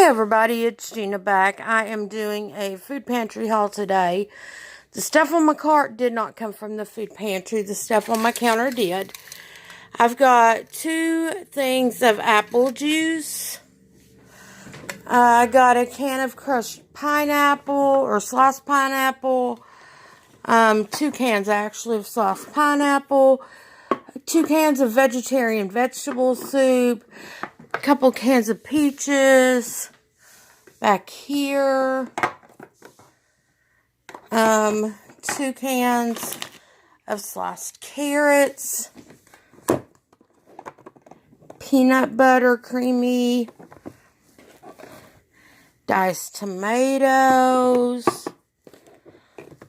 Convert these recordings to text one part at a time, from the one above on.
Everybody, it's Gina back. I am doing a food pantry haul today. The stuff on my cart did not come from the food pantry. The stuff on my counter did. I've got 2 things of apple juice. I got a can of crushed pineapple or sliced pineapple. 2 cans actually of sliced pineapple. 2 cans of vegetarian vegetable soup. A couple cans of peaches. Back here, 2 cans of sliced carrots, peanut butter creamy, diced tomatoes,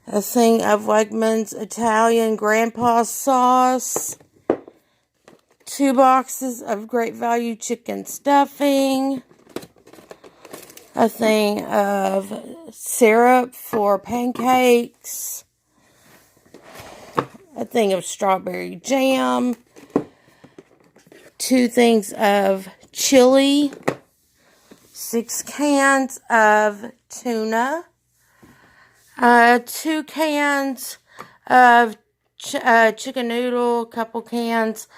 a thing of Wegman's Italian grandpa sauce, 2 boxes of great value chicken stuffing, a thing of syrup for pancakes, a thing of strawberry jam, 2 things of chili, 6 cans of tuna, 2 cans of chicken noodle, a couple cans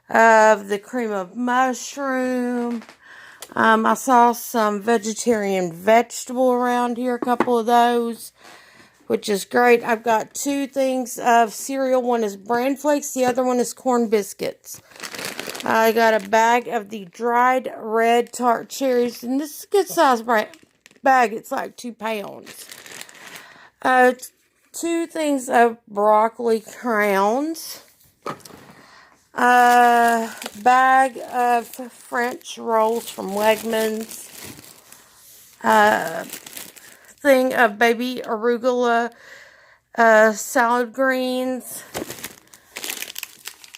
of the cream of mushroom. I saw some vegetarian vegetable around here, a couple of those, which is great. I've got 2 things of cereal. One is bran flakes, the other one is corn biscuits. I got a bag of the dried red tart cherries, and this is a good size bag. It's like 2 pounds. 2 things of broccoli crowns. A bag of French rolls from Wegmans. Thing of baby arugula salad greens.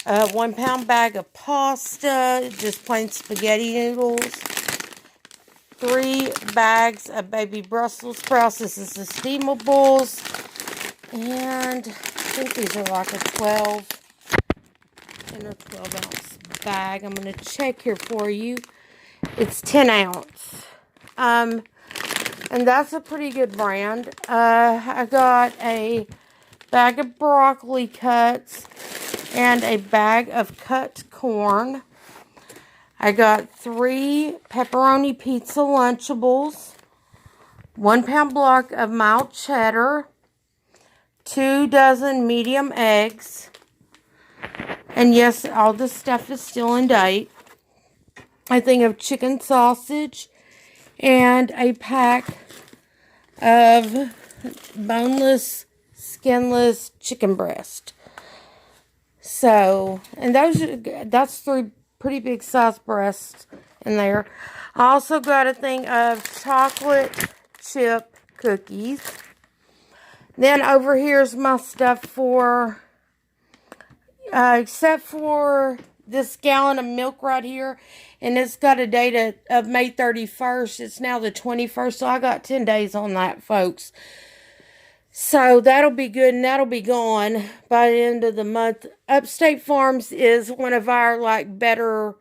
A 1 pound bag of pasta, just plain spaghetti noodles. 3 bags of baby Brussels sprouts. This is the steamables. And I think these are like a 10 or 12 ounce bag. I'm going to check here for you. It's 10 ounce. And that's a pretty good brand. I got a bag of broccoli cuts and a bag of cut corn. I got 3 pepperoni pizza Lunchables, 1 pound block of mild cheddar, 2 dozen medium eggs. And yes, all this stuff is still in date. A thing of chicken sausage and a pack of boneless, skinless chicken breast. So, and that's 3 pretty big size breasts in there. I also got a thing of chocolate chip cookies. Then over here's my stuff for except for this gallon of milk right here, and it's got a date of May 31st. It's now the 21st, so I got 10 days on that, folks. So that'll be good, and that'll be gone by the end of the month. Upstate Farms is one of our, better,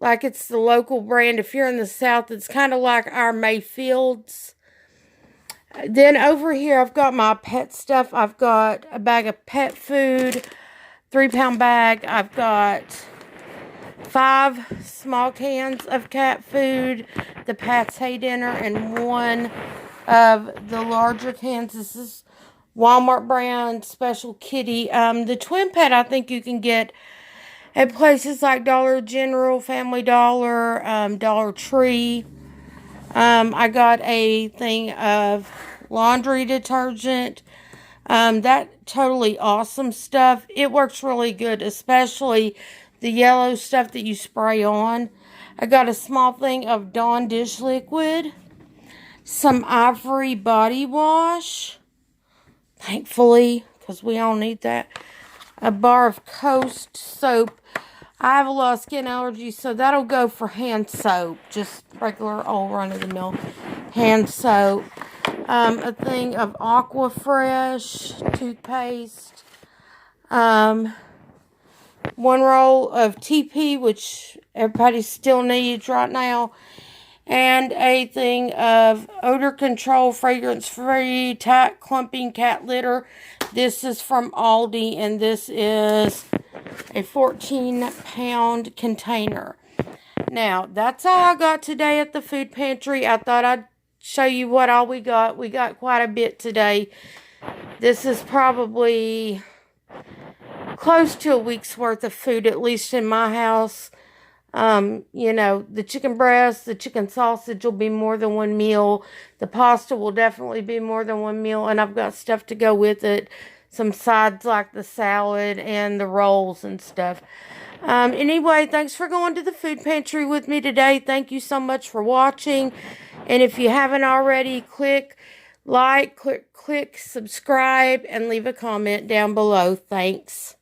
it's the local brand. If you're in the South, it's kind of like our Mayfields. Then over here, I've got my pet stuff. I've got a bag of pet food, 3 pound bag. I've got 5 small cans of cat food, the Pat's Hay Dinner, and 1 of the larger cans. This is Walmart brand special kitty. The twin pet I think you can get at places like Dollar General, Family Dollar, Dollar Tree. I got a thing of laundry detergent. That totally awesome stuff. It works really good, especially the yellow stuff that you spray on. I got a small thing of Dawn dish liquid, some Ivory body wash, thankfully, because we all need that. A bar of Coast soap. I have a lot of skin allergies, so that'll go for hand soap, just regular old run-of-the-mill hand soap. A thing of Aqua Fresh toothpaste, 1 roll of TP, which everybody still needs right now, and a thing of odor control, fragrance-free, tight clumping cat litter. This is from Aldi, and this is a 14-pound container. Now, that's all I got today at the food pantry. I thought I'd show you what all we got. We got quite a bit today. This is probably close to a week's worth of food, at least in my house. You know, the chicken breast, the chicken sausage will be more than one meal. The pasta will definitely be more than one meal. And I've got stuff to go with it. Some sides like the salad and the rolls and stuff. Anyway, thanks for going to the food pantry with me today. Thank you so much for watching. And if you haven't already, click like, click subscribe, and leave a comment down below. Thanks.